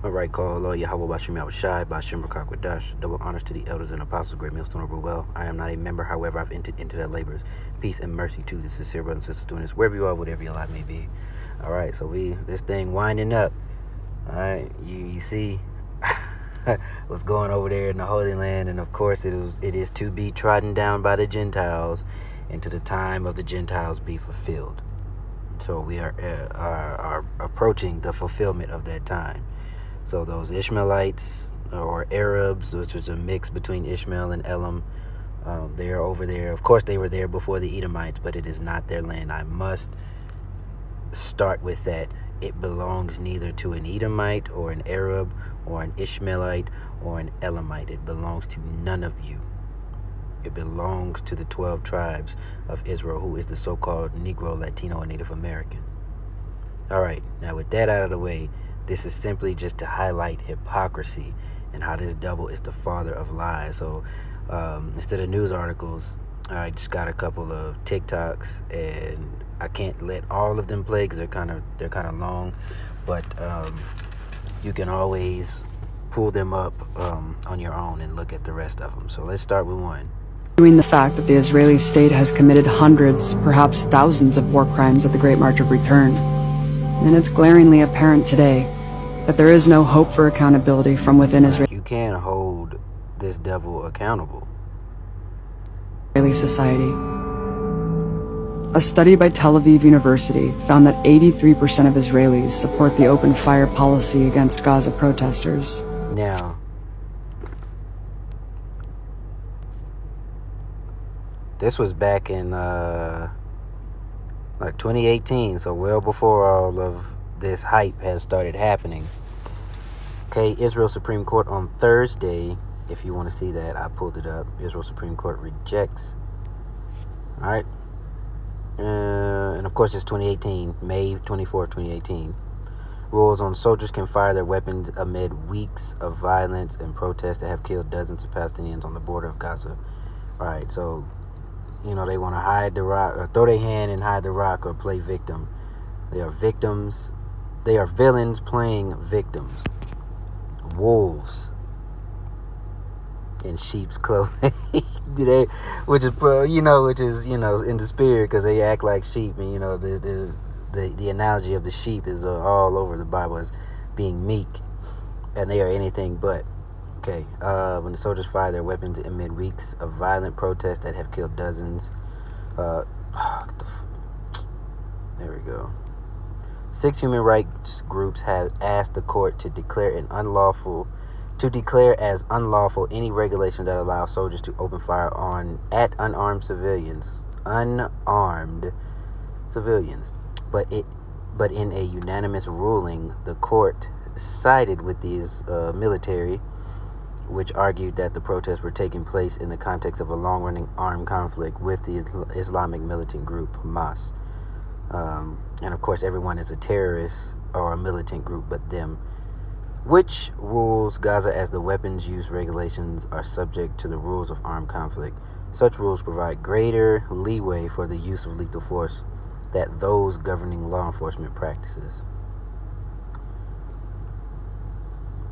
All right, call Allah Yahweh Bashim Yahushai, Bashim Rakakwadash. Double honors to the elders and apostles, great millstone over well. I am not a member, however, I've entered into their labors. Peace and mercy to the sincere brothers and sisters doing this, wherever you are, whatever your life may be. All right, so this thing winding up. All right, you see what's going over there in the Holy Land, and of course it is to be trodden down by the Gentiles, and to the time of the Gentiles be fulfilled. So we are approaching the fulfillment of that time. So those Ishmaelites or Arabs, which was a mix between Ishmael and Elam, they are over there. Of course, they were there before the Edomites, but it is not their land. I must start with that. It belongs neither to an Edomite or an Arab or an Ishmaelite or an Elamite. It belongs to none of you. It belongs to the 12 tribes of Israel, who is the so-called Negro, Latino, and Native American. All right, now with that out of the way, this is simply just to highlight hypocrisy and how this devil is the father of lies. So instead of news articles, I just got a couple of TikToks, and I can't let all of them play because they're kind of long, but you can always pull them up on your own and look at the rest of them. So let's start with one. The fact that the Israeli state has committed hundreds, perhaps thousands of war crimes at the Great March of Return. And it's glaringly apparent today that there is no hope for accountability from within Israeli You can't hold this devil accountable. Society. A study by Tel Aviv University found that 83% of Israelis support the open fire policy against Gaza protesters. Now, this was back in like 2018, so well before all of this hype has started happening. Okay, Israel Supreme Court on Thursday, if you want to see that, I pulled it up. Israel Supreme Court rejects. All right. And of course, it's 2018, May 24th, 2018. Rules on soldiers can fire their weapons amid weeks of violence and protests that have killed dozens of Palestinians on the border of Gaza. All right, so they want to hide the rock, or throw their hand and hide the rock, or play victim. They are victims. They are villains playing victims. Wolves in sheep's clothing. which is in the spirit, because they act like sheep, and the analogy of the sheep is all over the Bible as being meek, and they are anything but. Okay, when the soldiers fire their weapons amid weeks of violent protests that have killed dozens. There we go. 6 human rights groups have asked the court to declare as unlawful any regulation that allows soldiers to open fire at unarmed civilians. But in a unanimous ruling, the court sided with these military, which argued that the protests were taking place in the context of a long-running armed conflict with the Islamic militant group Hamas. And of course, everyone is a terrorist or a militant group but them. Which rules Gaza as the weapons use regulations are subject to the rules of armed conflict. Such rules provide greater leeway for the use of lethal force than those governing law enforcement practices.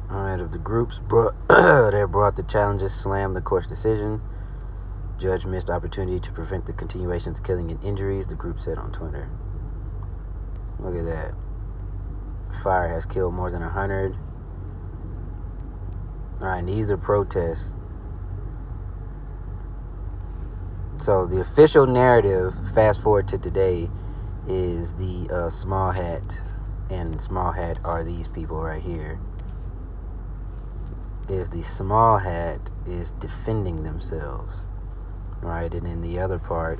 Alright, of the groups that brought the challenges slammed the court's decision. Judge missed opportunity to prevent the continuation of killing and injuries, the group said on Twitter. Look at that. Fire has killed more than 100. Alright, these are protests. So the official narrative, fast forward to today, is the small hat. And small hat are these people right here. Is the small hat is defending themselves, right? And in the other part,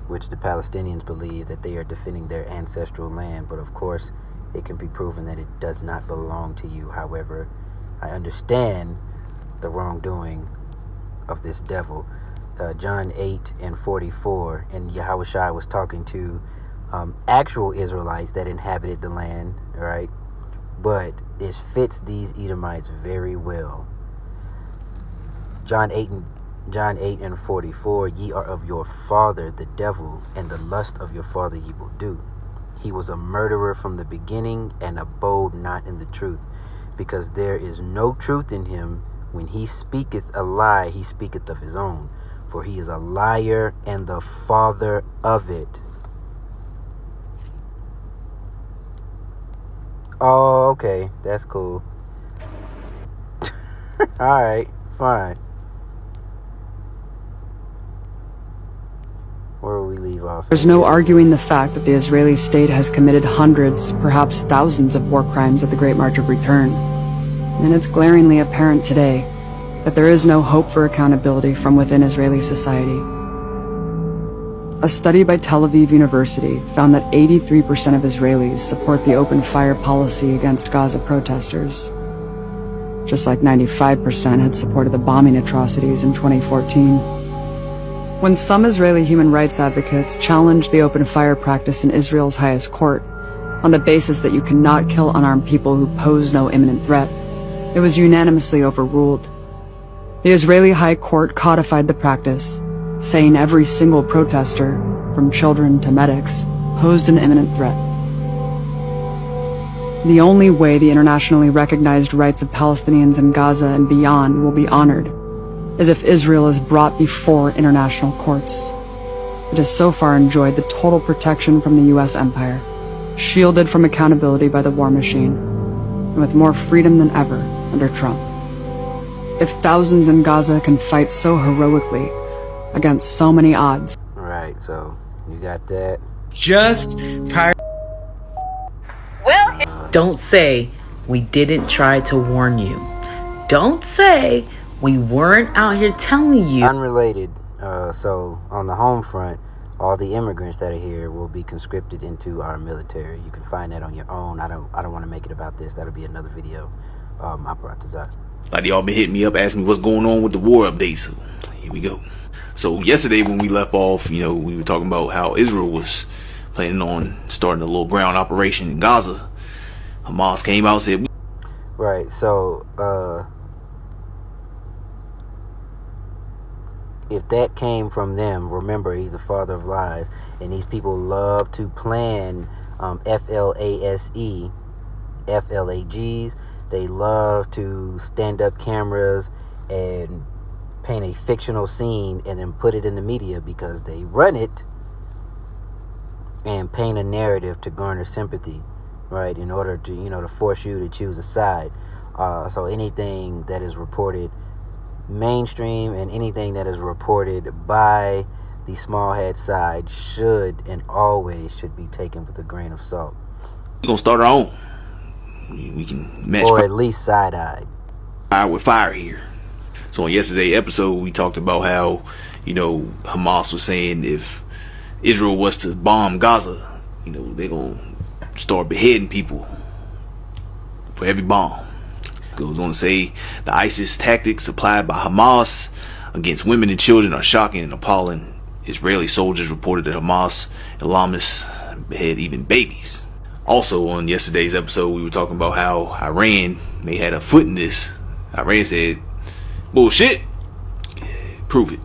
which the Palestinians believe that they are defending their ancestral land, but of course it can be proven that it does not belong to you. However, I understand the wrongdoing of this devil. John 8:44, and Yahushua was talking to actual Israelites that inhabited the land, right? But it fits these Edomites very well. John 8:44, ye are of your father the devil, and the lust of your father ye will do. He was a murderer from the beginning and abode not in the truth, because there is no truth in him. When he speaketh a lie, he speaketh of his own, for he is a liar and the father of it. Oh, okay, that's cool. Alright, fine. Where will we leave off? There's no arguing the fact that the Israeli state has committed hundreds, perhaps thousands of war crimes at the Great March of Return. And it's glaringly apparent today that there is no hope for accountability from within Israeli society. A study by Tel Aviv University found that 83% of Israelis support the open fire policy against Gaza protesters, just like 95% had supported the bombing atrocities in 2014. When some Israeli human rights advocates challenged the open fire practice in Israel's highest court on the basis that you cannot kill unarmed people who pose no imminent threat, it was unanimously overruled. The Israeli High Court codified the practice, saying every single protester, from children to medics, posed an imminent threat. The only way the internationally recognized rights of Palestinians in Gaza and beyond will be honored is if Israel is brought before international courts. It has so far enjoyed the total protection from the U.S. empire, shielded from accountability by the war machine, and with more freedom than ever under Trump. If thousands in Gaza can fight so heroically against so many odds. Right, so you got that. Just prior. Don't say we didn't try to warn you. Don't say we weren't out here telling you. Unrelated. So on the home front, all the immigrants that are here will be conscripted into our military. You can find that on your own. I don't want to make it about this. That'll be another video. I brought this up. Like y'all been hitting me up asking me what's going on with the war update. So here we go. So yesterday when we left off, we were talking about how Israel was planning on starting a little ground operation in Gaza. Hamas came out and said, right, so if that came from them, remember, he's the father of lies, and these people love to plan FLAGs. They love to stand up cameras and paint a fictional scene and then put it in the media because they run it and paint a narrative to garner sympathy, right, in order to, to force you to choose a side. So anything that is reported mainstream and anything that is reported by the small head side should and always should be taken with a grain of salt. we're going to start our own. We can match or at least side-eyed. Fire with fire here. So in yesterday's episode, we talked about how, Hamas was saying if Israel was to bomb Gaza, they're going to start beheading people for every bomb. Goes on to say the ISIS tactics applied by Hamas against women and children are shocking and appalling. Israeli soldiers reported that Hamas Islamists behead even babies. Also on yesterday's episode, we were talking about how Iran may have a foot in this. Iran said, bullshit, prove it.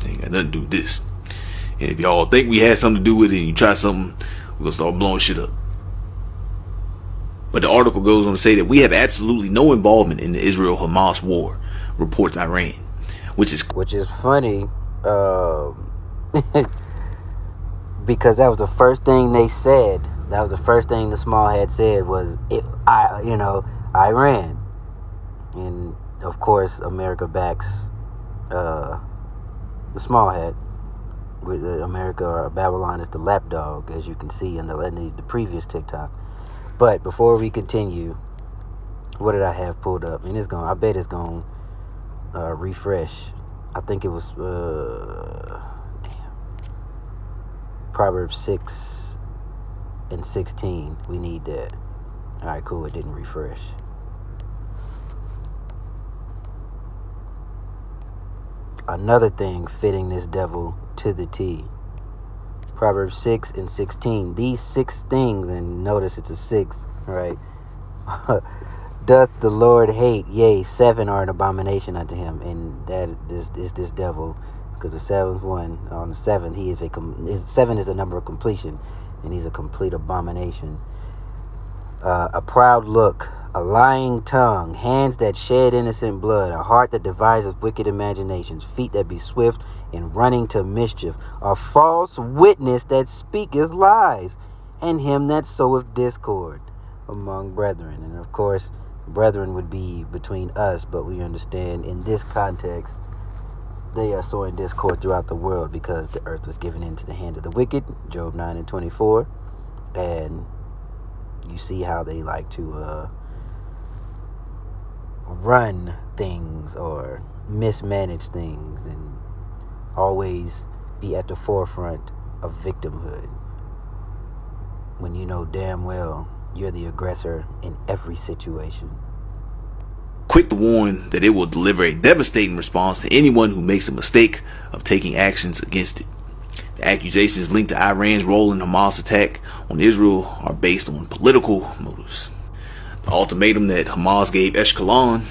Ain't got nothing to do with this. And if y'all think we had something to do with it and you try something, we're going to start blowing shit up. But the article goes on to say that we have absolutely no involvement in the Israel-Hamas war, reports Iran, which is funny, because that was the first thing they said. That was the first thing the small head said was, Iran. And of course, America backs the small head. With America or Babylon is the lapdog, as you can see in the previous TikTok. But before we continue, what did I have pulled up? And I bet it's going to refresh. I think it was, Proverbs 6 and 16. We need that. All right, cool. It didn't refresh. Another thing fitting this devil to the T. Proverbs 6 and 16. These 6 things, and notice it's a 6, right? Doth the Lord hate? Yea, 7 are an abomination unto him. And that is this devil. Because the 7th one, on the 7th, 7 is a number of completion. and he's a complete abomination. A proud look, a lying tongue, hands that shed innocent blood, a heart that devises wicked imaginations, feet that be swift in running to mischief, a false witness that speaketh lies, and him that soweth discord among brethren. And of course, brethren would be between us, but we understand in this context, they are sowing discord throughout the world because the earth was given into the hand of the wicked, Job 9:24, and you see how they like to run things or mismanage things and always be at the forefront of victimhood when you know damn well you're the aggressor in every situation. Quick to warn that it will deliver a devastating response to anyone who makes a mistake of taking actions against it. The accusations linked to Iran's role in Hamas' attack on Israel are based on political motives. The ultimatum that Hamas gave Ashkelon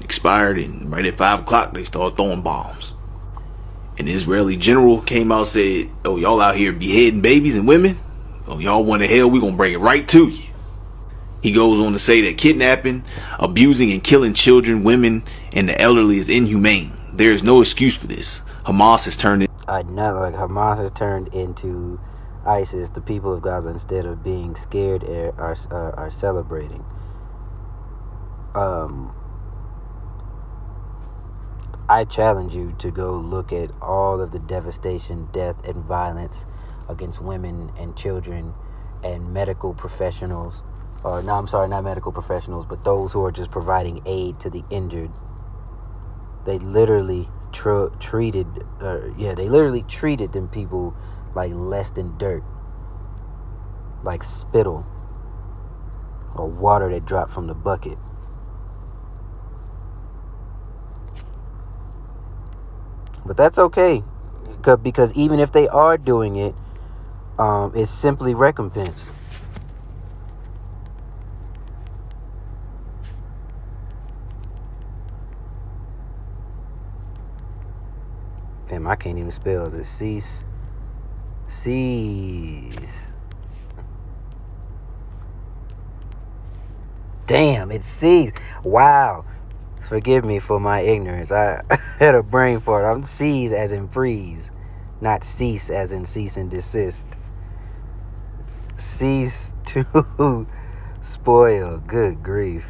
expired, and right at 5 o'clock they started throwing bombs. An Israeli general came out and said, "Oh, y'all out here beheading babies and women? Oh, y'all want to hell? We gonna bring it right to you." He goes on to say that kidnapping, abusing, and killing children, women, and the elderly is inhumane. There is no excuse for this. Hamas has turned Hamas has turned into ISIS. The people of Gaza, instead of being scared, are celebrating. I challenge you to go look at all of the devastation, death, and violence against women and children and medical professionals. Not medical professionals, but those who are just providing aid to the injured. They literally treated them people like less than dirt, like spittle or water that dropped from the bucket. But that's okay, because even if they are doing it, it's simply recompense. Damn, I can't even spell. Is it cease? Damn, it's cease. Wow. Forgive me for my ignorance. I had a brain fart. I'm cease as in freeze, not cease as in cease and desist. Cease to spoil. Good grief.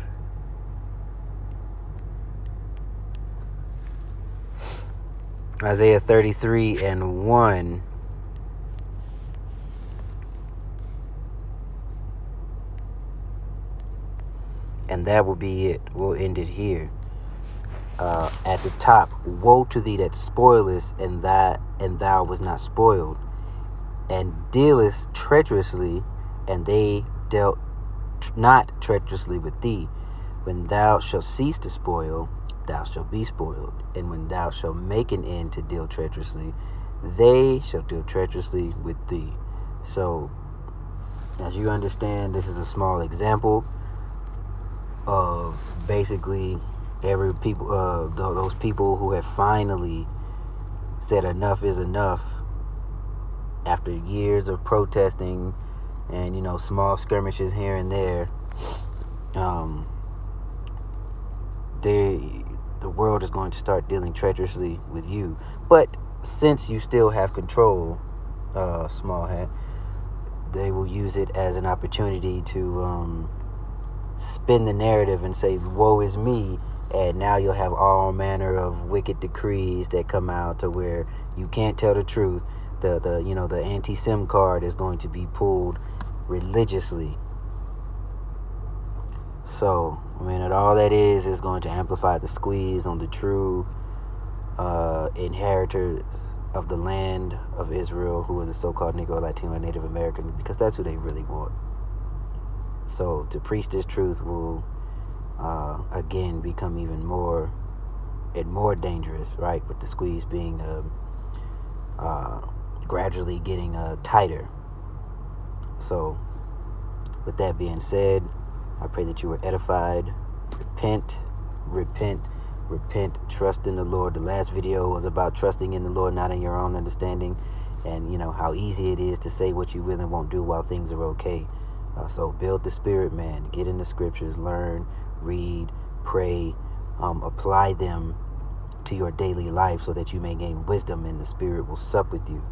Isaiah 33:1. And that will be it. We'll end it here. At the top, woe to thee that spoilest, and thou was not spoiled, and dealest treacherously, and they dealt not treacherously with thee. When thou shalt cease to spoil, thou shalt be spoiled, and when thou shalt make an end to deal treacherously, they shall deal treacherously with thee. So, as you understand, this is a small example of basically those people who have finally said enough is enough after years of protesting and small skirmishes here and there. The world is going to start dealing treacherously with you, but since you still have control, small hat, they will use it as an opportunity to spin the narrative and say, woe is me, and now you'll have all manner of wicked decrees that come out to where you can't tell the truth. The anti-SIM card is going to be pulled religiously. So, all that is going to amplify the squeeze on the true inheritors of the land of Israel, who are the so-called Negro, Latino, Native American, because that's who they really want. So to preach this truth will again become even more and more dangerous, right? With the squeeze being gradually getting tighter. So with that being said, I pray that you were edified. Repent, trust in the Lord. The last video was about trusting in the Lord, not in your own understanding. and you know how easy it is to say what you will and won't do while things are okay. So build the spirit, man. Get in the scriptures, learn, read, pray, apply them to your daily life so that you may gain wisdom and the spirit will sup with you.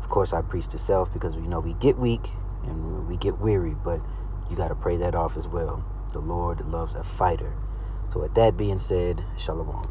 Of course, I preach to self because you know we get weak and we get weary, but you got to pray that off as well. The Lord loves a fighter. So with that being said, shalom.